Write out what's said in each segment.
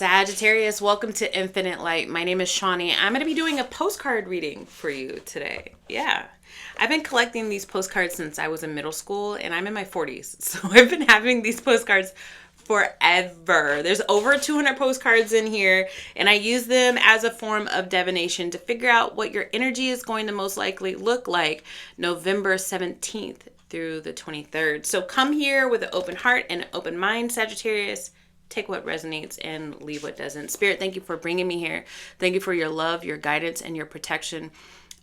Sagittarius, welcome to Infinite Light. My name is Shawnee. I'm going to be doing a postcard reading for you today. Yeah. I've been collecting these postcards since I was in middle school and I'm in my 40s. So I've been having these postcards forever. There's over 200 postcards in here and I use them as a form of divination to figure out what your energy is going to most likely look like November 17th through the 23rd. So come here with an open heart and an open mind, Sagittarius. Take what resonates and leave what doesn't. Spirit, thank you for bringing me here. Thank you for your love, your guidance, and your protection.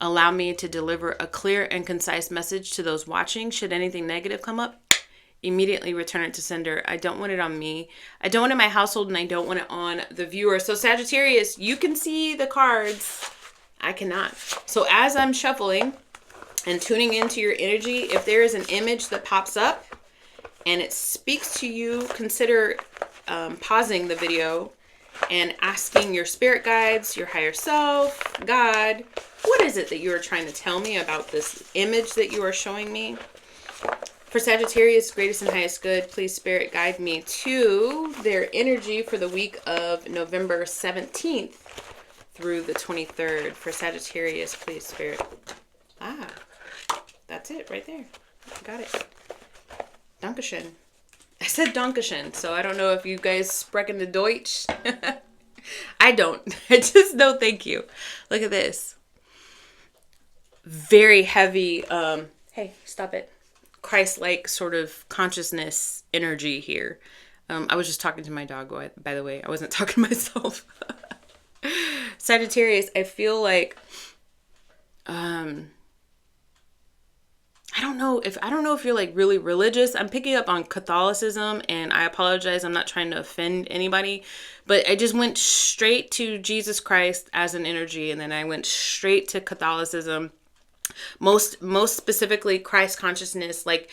Allow me to deliver a clear and concise message to those watching. Should anything negative come up, immediately return it to sender. I don't want it on me. I don't want it in my household, and I don't want it on the viewer. So Sagittarius, you can see the cards. I cannot. So as I'm shuffling and tuning into your energy, if there is an image that pops up and it speaks to you, consider pausing the video and asking your spirit guides, your higher self, God, what is it that you are trying to tell me about this image that you are showing me? For Sagittarius, greatest and highest good, please spirit guide me to their energy for the week of November 17th through the 23rd. For Sagittarius, please spirit. That's it right there. Got it. Dankeschön. I said Dankeschön, so I don't know if you guys sprechen the Deutsch. I don't. I just know thank you. Look at this. Very heavy, hey, stop it. Christ-like sort of consciousness energy here. I was just talking to my dog, by the way. I wasn't talking to myself. Sagittarius, I feel like I don't know if you're like really religious. I'm picking up on Catholicism and I apologize. I'm not trying to offend anybody, but I just went straight to Jesus Christ as an energy and then I went straight to Catholicism. Most specifically Christ consciousness, like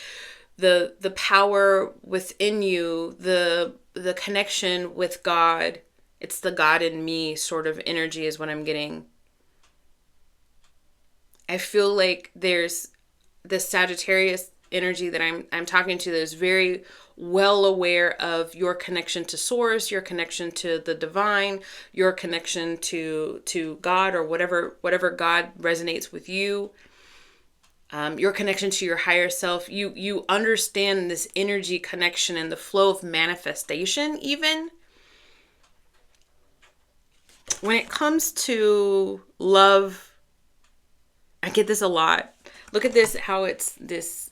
the power within you, the connection with God. It's the God in me sort of energy is what I'm getting. I feel like there's the Sagittarius energy that I'm talking to that is very well aware of your connection to source, your connection to the divine, your connection to God or whatever God resonates with you, your connection to your higher self. You understand this energy connection and the flow of manifestation. Even when it comes to love, I get this a lot. Look at this, how it's this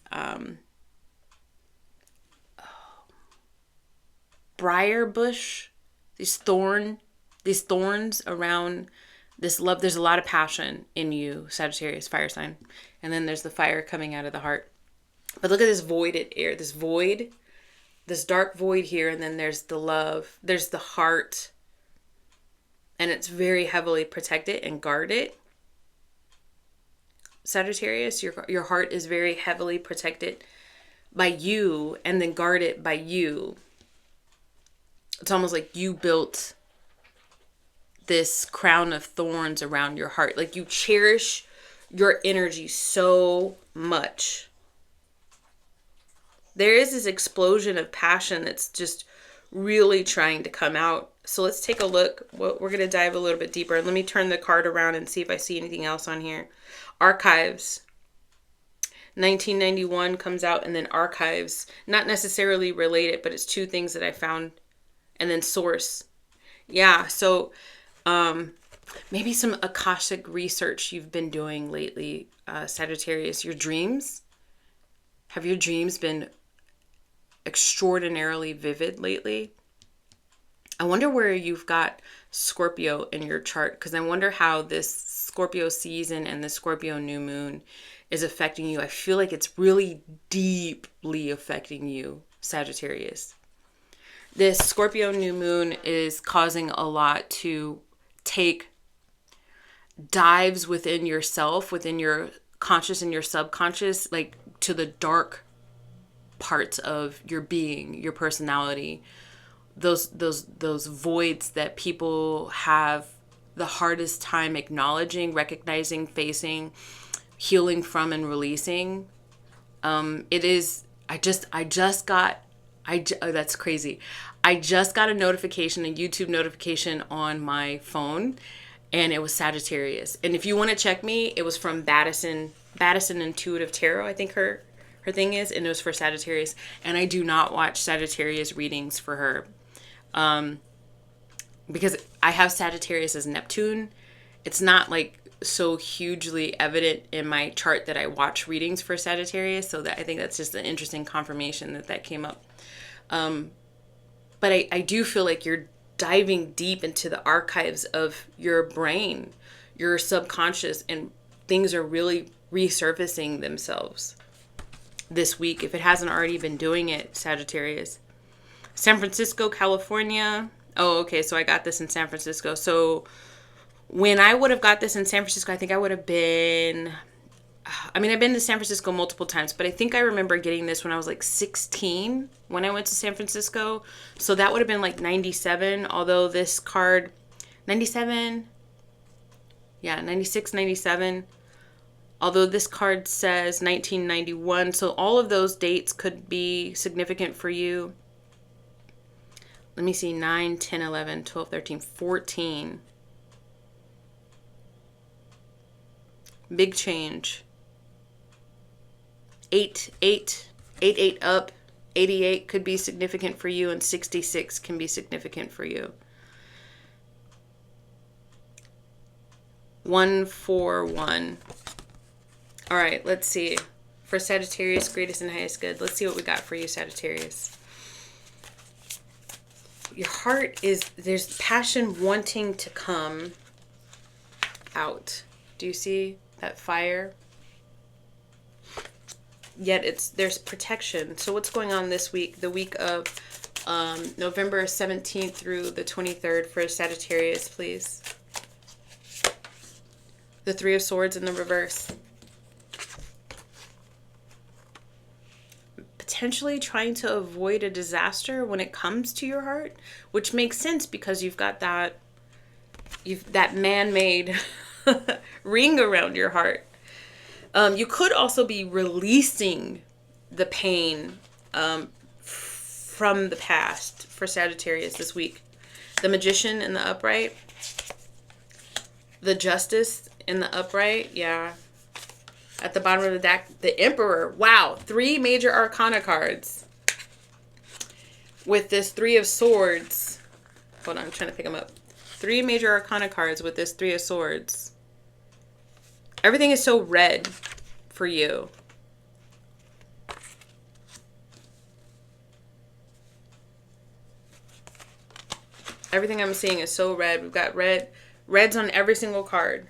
briar bush, these thorns around this love. There's a lot of passion in you, Sagittarius, fire sign. And then there's the fire coming out of the heart. But look at this voided air, this void, this dark void here. And then there's the love, there's the heart. And it's very heavily protected and guarded. Sagittarius, your heart is very heavily protected by you and then guarded by you. It's almost like you built this crown of thorns around your heart. Like you cherish your energy so much. There is this explosion of passion that's just really trying to come out. So let's take a look. We're going to dive a little bit deeper. Let me turn the card around and see if I see anything else on here. Archives. 1991 comes out and then archives. Not necessarily related, but it's two things that I found. And then source. Yeah, so maybe some Akashic research you've been doing lately, Sagittarius. Your dreams. Have your dreams been extraordinarily vivid lately? I wonder where you've got Scorpio in your chart, because I wonder how this Scorpio season and the Scorpio new moon is affecting you. I feel like it's really deeply affecting you, Sagittarius. This Scorpio new moon is causing a lot to take dives within yourself, within your conscious and your subconscious, like to the dark parts of your being, your personality, those voids that people have the hardest time acknowledging, recognizing, facing, healing from, and releasing. It is. I just got. That's crazy. I just got a notification, a YouTube notification on my phone, and it was Sagittarius. And if you want to check me, it was from Baddison Intuitive Tarot, I think her thing is, and it was for Sagittarius. And I do not watch Sagittarius readings for her. Because I have Sagittarius as Neptune. It's not like so hugely evident in my chart that I watch readings for Sagittarius. So that I think that's just an interesting confirmation that came up. But I do feel like you're diving deep into the archives of your brain, your subconscious, and things are really resurfacing themselves this week, if it hasn't already been doing it, Sagittarius. San Francisco, California. Oh, okay, so I got this in San Francisco. So when I would have got this in San Francisco, I think I would have been... I've been to San Francisco multiple times, but I think I remember getting this when I was like 16 when I went to San Francisco. So that would have been like 97, although this card, 97, yeah, 96, 97. Although this card says 1991, so all of those dates could be significant for you. Let me see, 9, 10, 11, 12, 13, 14. Big change. 8 up, 88 could be significant for you, and 66 can be significant for you. 141. All right, let's see. For Sagittarius, greatest and highest good. Let's see what we got for you, Sagittarius. Your heart is, there's passion wanting to come out. Do you see that fire? Yet there's protection. So what's going on this week? The week of November 17th through the 23rd for Sagittarius, please. The Three of Swords in the reverse. Potentially trying to avoid a disaster when it comes to your heart, which makes sense because you've got that man-made ring around your heart. You could also be releasing the pain from the past for Sagittarius this week. The Magician in the upright. The Justice in the upright. Yeah. At the bottom of the deck, the Emperor. Wow. 3 major arcana cards. With this 3 of Swords. Hold on, I'm trying to pick them up. 3 major arcana cards with this 3 of Swords. Everything is so red for you. Everything I'm seeing is so red. We've got reds on every single card.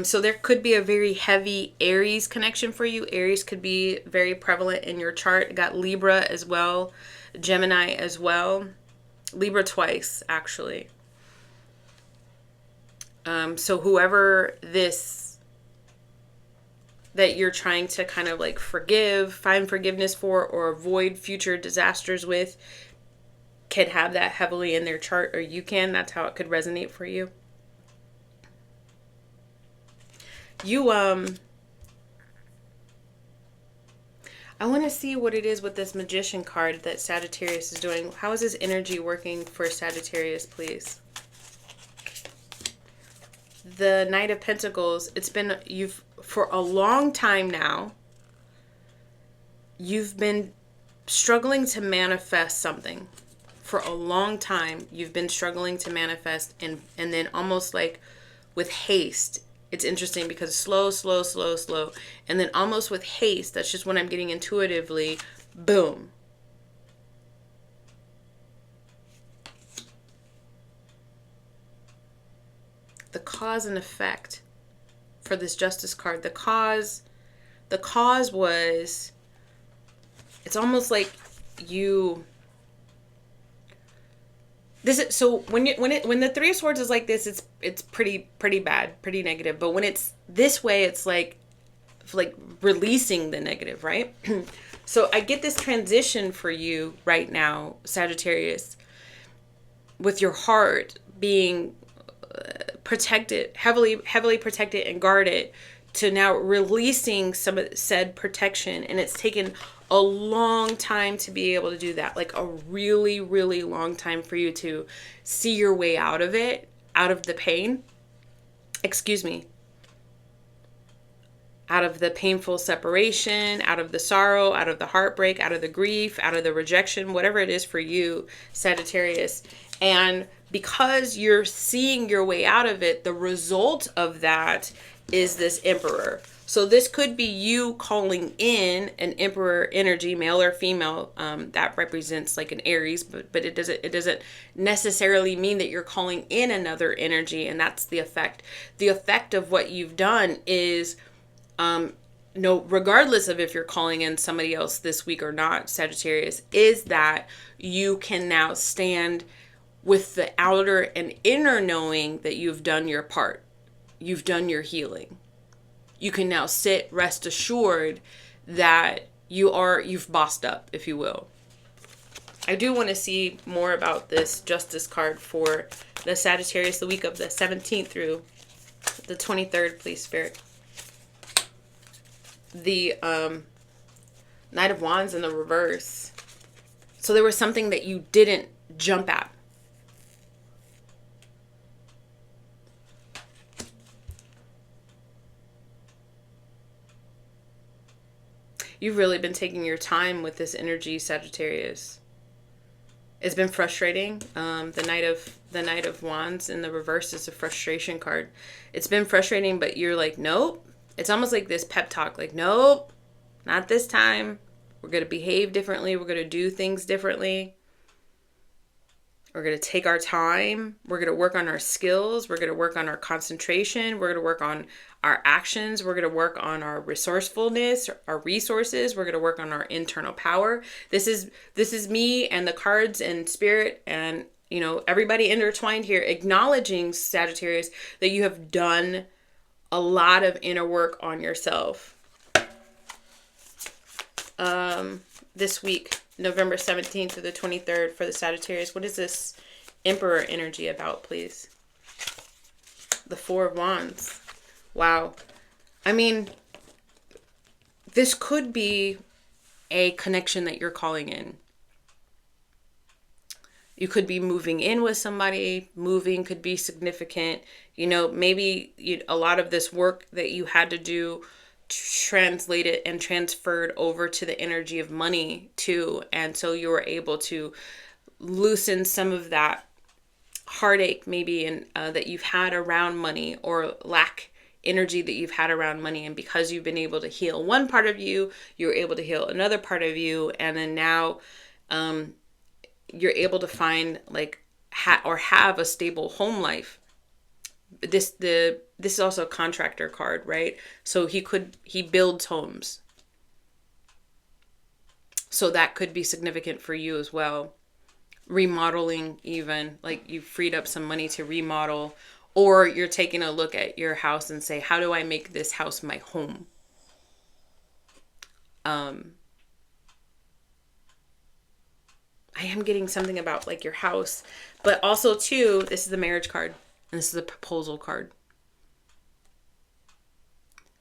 So there could be a very heavy Aries connection for you. Aries could be very prevalent in your chart. Got Libra as well. Gemini as well. Libra twice, actually. So whoever that you're trying to kind of like find forgiveness for, or avoid future disasters with, could have that heavily in their chart, or you can. That's how it could resonate for you. I want to see what it is with this Magician card that Sagittarius is doing. How is his energy working for Sagittarius, please? The Knight of Pentacles. It's been, for a long time now, you've been struggling to manifest something. For a long time, you've been struggling to manifest, and then almost like with haste. It's interesting because slow. And then almost with haste, that's just what I'm getting intuitively. Boom. The cause and effect for this Justice card. The cause was, it's almost like you... So when the Three of Swords is like this, it's pretty bad, pretty negative. But when it's this way, it's like releasing the negative, right? So I get this transition for you right now, Sagittarius, with your heart being protected, heavily protected and guarded, to now releasing some of said protection, and it's taken a long time to be able to do that. Like a really, really long time for you to see your way out of it, out of the pain. Excuse me. Out of the painful separation, out of the sorrow, out of the heartbreak, out of the grief, out of the rejection, whatever it is for you, Sagittarius. And because you're seeing your way out of it, the result of that is this Emperor. So this could be you calling in an Emperor energy, male or female. That represents like an Aries, but it doesn't necessarily mean that you're calling in another energy, and that's the effect. The effect of what you've done is, no, regardless of if you're calling in somebody else this week or not, Sagittarius, is that you can now stand with the outer and inner knowing that you've done your part. You've done your healing. You can now sit, rest assured that you've bossed up, if you will. I do want to see more about this Justice card for the Sagittarius the week of the 17th through the 23rd, please, Spirit. The Knight of Wands in the reverse. So there was something that you didn't jump at. You've really been taking your time with this energy, Sagittarius. It's been frustrating. The Knight of Wands in the reverse is a frustration card. It's been frustrating, but you're like, nope. It's almost like this pep talk, like, nope, not this time. We're going to behave differently. We're going to do things differently. We're going to take our time. We're going to work on our skills. We're going to work on our concentration. We're going to work on our actions. We're going to work on our resourcefulness, our resources. We're going to work on our internal power. This is me and the cards and spirit and, you know, everybody intertwined here, acknowledging, Sagittarius, that you have done a lot of inner work on yourself. This week, November 17th to the 23rd for the Sagittarius. What is this Emperor energy about, please? The Four of Wands. Wow. I mean, this could be a connection that you're calling in. You could be moving in with somebody. Moving could be significant. You know, maybe a lot of this work that you had to do translated and transferred over to the energy of money too. And so you were able to loosen some of that heartache maybe that you've had around money, or lack energy that you've had around money. And because you've been able to heal one part of you, you're able to heal another part of you. And then now you're able to find like have a stable home life. This is also a contractor card, right? So he builds homes. So that could be significant for you as well. Remodeling, even like you freed up some money to remodel, or you're taking a look at your house and say, how do I make this house my home? I am getting something about like your house, but also too, this is the marriage card. And this is a proposal card.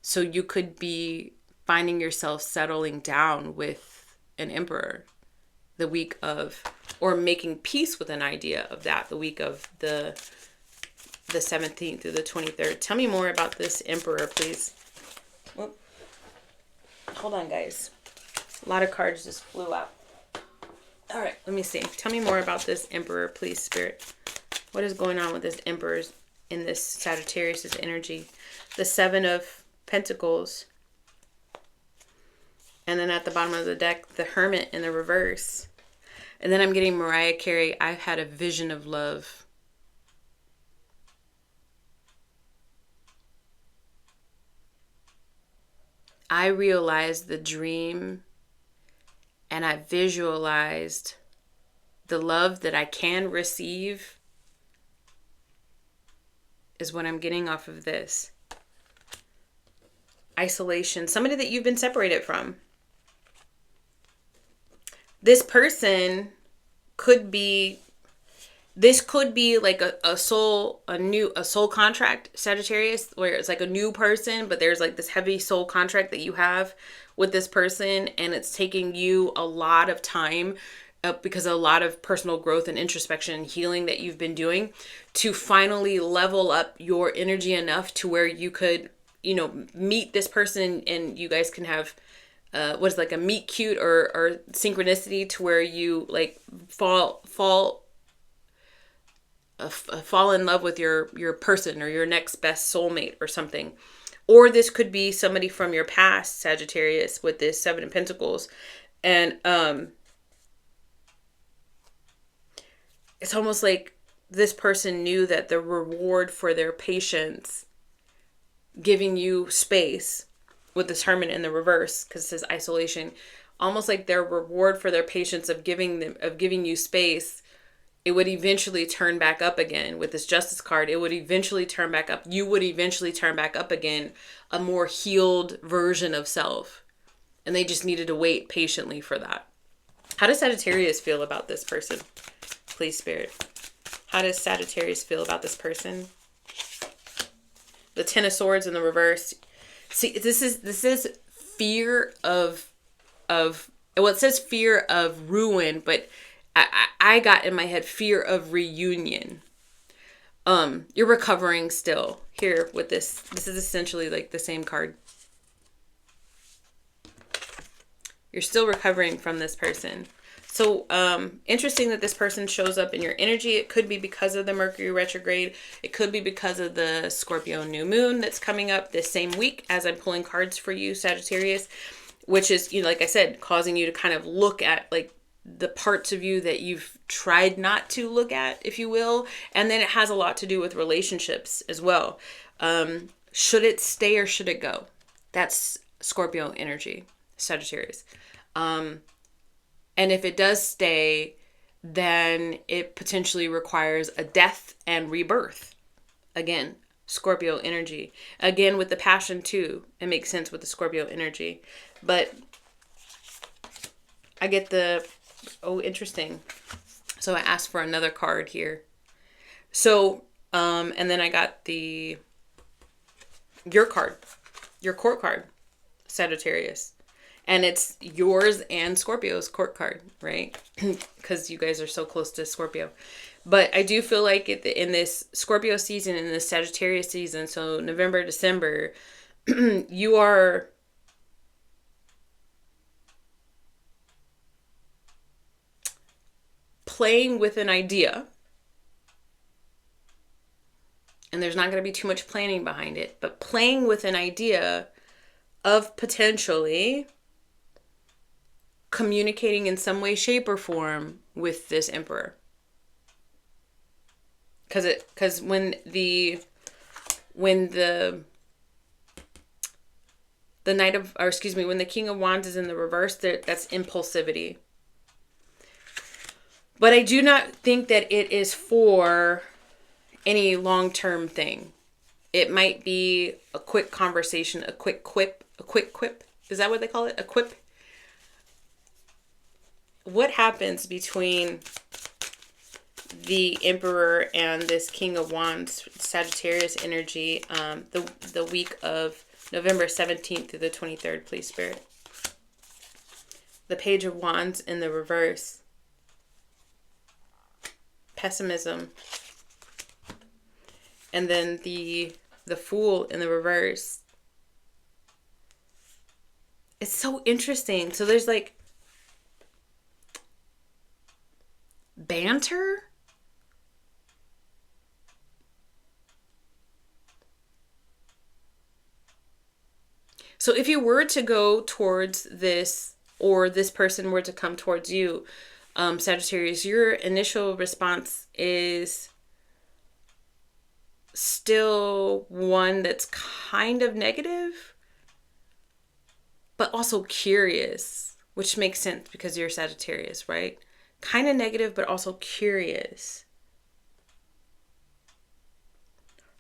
So you could be finding yourself settling down with an Emperor the week of, or making peace with an idea of that the week of the 17th through the 23rd. Tell me more about this Emperor, please. Whoop. Hold on, guys. A lot of cards just flew out. All right, let me see. Tell me more about this Emperor, please, Spirit. What is going on with this Emperor in this Sagittarius' energy? The Seven of Pentacles. And then at the bottom of the deck, the Hermit in the reverse. And then I'm getting Mariah Carey, I've had a vision of love. I realized the dream, and I visualized the love that I can receive, is what I'm getting off of this. Isolation. Somebody that you've been separated from. This person could be This could be like a soul contract, Sagittarius, where it's like a new person, but there's like this heavy soul contract that you have with this person, and it's taking you a lot of time, because of a lot of personal growth and introspection and healing that you've been doing, to finally level up your energy enough to where you could, meet this person, and you guys can have what is like a meet cute or synchronicity, to where you like fall in love with your person or your next best soulmate or something. Or this could be somebody from your past, Sagittarius, with this Seven of Pentacles. And it's almost like this person knew that the reward for their patience, giving you space, with this Hermit in the reverse, because it says isolation, almost like their reward for their patience of giving you space, it would eventually turn back up again with this Justice card. It would eventually turn back up. You would eventually turn back up again, a more healed version of self. And they just needed to wait patiently for that. How does Sagittarius feel about this person? Please, Spirit. How does Sagittarius feel about this person? The Ten of Swords in the reverse. See, this is fear of well, it says fear of ruin, but I got in my head fear of reunion. You're recovering still here with this. This is essentially like the same card. You're still recovering from this person. So interesting that this person shows up in your energy. It could be because of the Mercury retrograde. It could be because of the Scorpio new moon that's coming up this same week as I'm pulling cards for you, Sagittarius, which is, like I said, causing you to kind of look at like the parts of you that you've tried not to look at, if you will. And then it has a lot to do with relationships as well. Should it stay or should it go? That's Scorpio energy, Sagittarius. And if it does stay, then it potentially requires a death and rebirth. Again, Scorpio energy. Again, with the passion too. It makes sense with the Scorpio energy. But I get interesting. So I asked for another card here. So, and then I got your card, your court card, Sagittarius. And it's yours and Scorpio's court card, right? Because you guys are so close to Scorpio. But I do feel like in this Scorpio season, in this Sagittarius season, so November, December, you are playing with an idea. And there's not going to be too much planning behind it. But playing with an idea of potentially communicating in some way, shape, or form with this Emperor. Because when the King of Wands is in the reverse, that's impulsivity. But I do not think that it is for any long-term thing. It might be a quick conversation, a quick quip. Is that what they call it? A quip? What happens between the Emperor and this King of Wands, Sagittarius energy, the week of November 17th through the 23rd, please, Spirit? The Page of Wands in the reverse. Pessimism. And then the Fool in the reverse. It's so interesting. So there's like banter. So if you were to go towards this, or this person were to come towards you, Sagittarius, your initial response is still one that's kind of negative, but also curious, which makes sense because you're Sagittarius, right? Kind of negative, but also curious.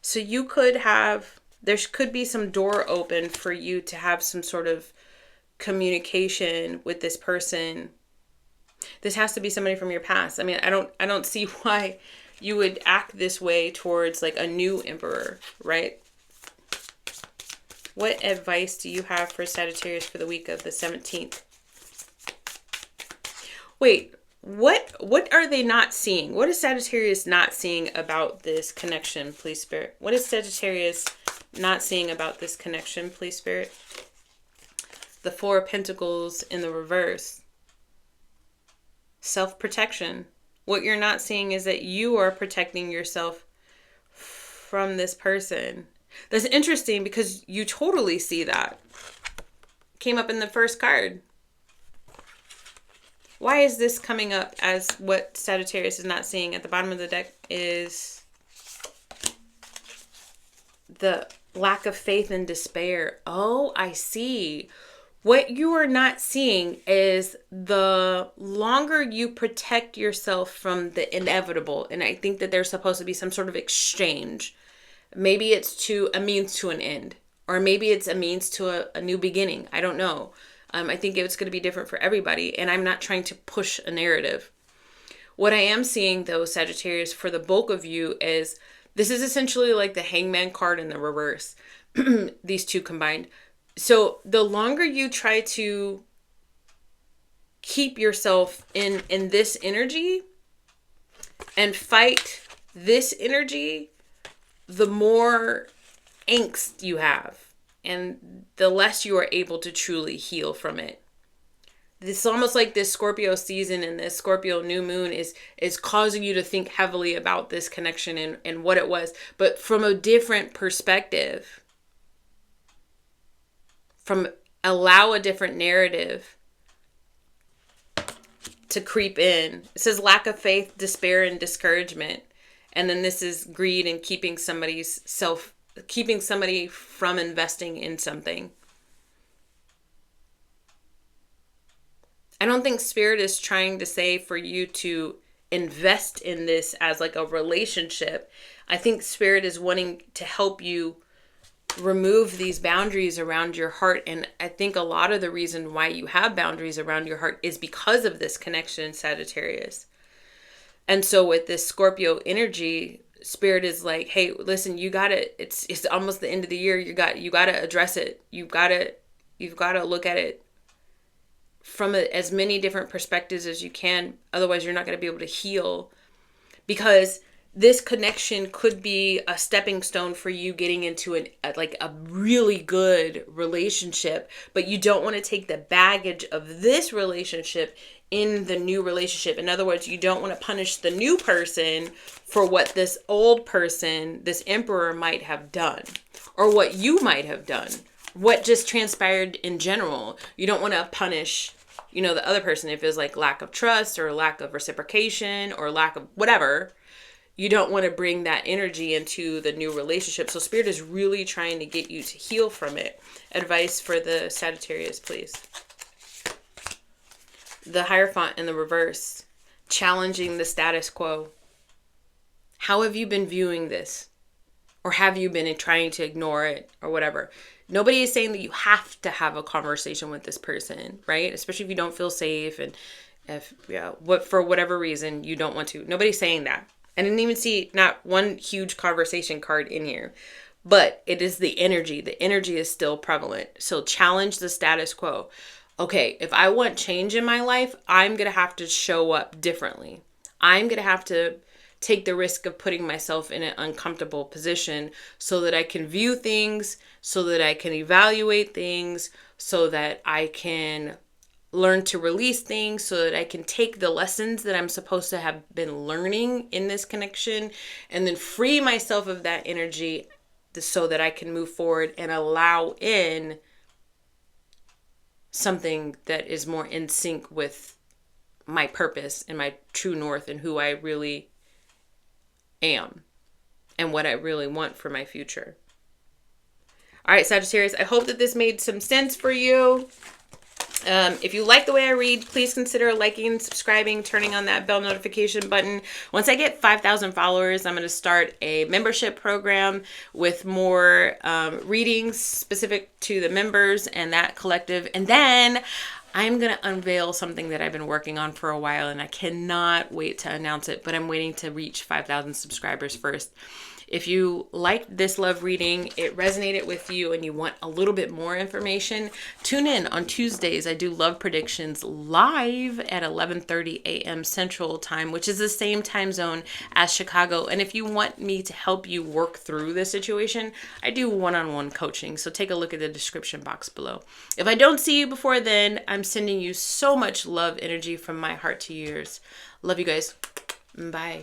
So there could be some door open for you to have some sort of communication with this person. This has to be somebody from your past. I mean, I don't see why you would act this way towards like a new emperor, right? What advice do you have for Sagittarius for the week of the 17th? Wait, what are they not seeing? What is Sagittarius not seeing about this connection, please, Spirit? What is Sagittarius not seeing about this connection, please, Spirit? The Four of Pentacles in the reverse. Self-protection. What you're not seeing is that you are protecting yourself from this person. That's interesting because you totally see that. Came up in the first card. Why is this coming up as what Sagittarius is not seeing? At the bottom of the deck is the lack of faith and despair. Oh, I see. What you are not seeing is the longer you protect yourself from the inevitable, and I think that there's supposed to be some sort of exchange. Maybe it's to a means to an end, or maybe it's a means to a new beginning. I don't know. I think it's going to be different for everybody, and I'm not trying to push a narrative. What I am seeing, though, Sagittarius, for the bulk of you is this is essentially like the Hangman card in the reverse, these two combined. So the longer you try to keep yourself in this energy and fight this energy, the more angst you have and the less you are able to truly heal from it. It's almost like this Scorpio season and this Scorpio new moon is causing you to think heavily about this connection and what it was, but from a different perspective. Allow a different narrative to creep in. It says lack of faith, despair, and discouragement. And then this is greed and keeping somebody from investing in something. I don't think Spirit is trying to say for you to invest in this as like a relationship. I think Spirit is wanting to help you remove these boundaries around your heart. And I think a lot of the reason why you have boundaries around your heart is because of this connection, Sagittarius. And so with this Scorpio energy, Spirit is like, hey, listen, you gotta, it's almost the end of the year. You gotta address it. You've gotta look at it from as many different perspectives as you can. Otherwise, you're not going to be able to heal, because this connection could be a stepping stone for you getting into a really good relationship, but you don't want to take the baggage of this relationship in the new relationship. In other words, you don't want to punish the new person for what this old person, this emperor, might have done, or what you might have done, what just transpired in general. You don't want to punish, the other person if it's like lack of trust or lack of reciprocation or lack of whatever. You don't want to bring that energy into the new relationship. So Spirit is really trying to get you to heal from it. Advice for the Sagittarius, please. The Hierophant in the reverse, challenging the status quo. How have you been viewing this? Or have you been trying to ignore it or whatever? Nobody is saying that you have to have a conversation with this person, right? Especially if you don't feel safe and if, for whatever reason you don't want to. Nobody's saying that. I didn't even see not one huge conversation card in here, but it is the energy. The energy is still prevalent. So challenge the status quo. Okay, if I want change in my life, I'm going to have to show up differently. I'm going to have to take the risk of putting myself in an uncomfortable position so that I can view things, so that I can evaluate things, so that I can learn to release things, so that I can take the lessons that I'm supposed to have been learning in this connection and then free myself of that energy so that I can move forward and allow in something that is more in sync with my purpose and my true north and who I really am and what I really want for my future. All right, Sagittarius, I hope that this made some sense for you. If you like the way I read, please consider liking, subscribing, turning on that bell notification button. Once I get 5,000 followers, I'm going to start a membership program with more readings specific to the members and that collective. And then I'm going to unveil something that I've been working on for a while, and I cannot wait to announce it, but I'm waiting to reach 5,000 subscribers first. If you liked this love reading, it resonated with you, and you want a little bit more information, tune in on Tuesdays. I do love predictions live at 11:30 a.m. Central Time, which is the same time zone as Chicago. And if you want me to help you work through this situation, I do one-on-one coaching. So take a look at the description box below. If I don't see you before then, I'm sending you so much love energy from my heart to yours. Love you guys. Bye.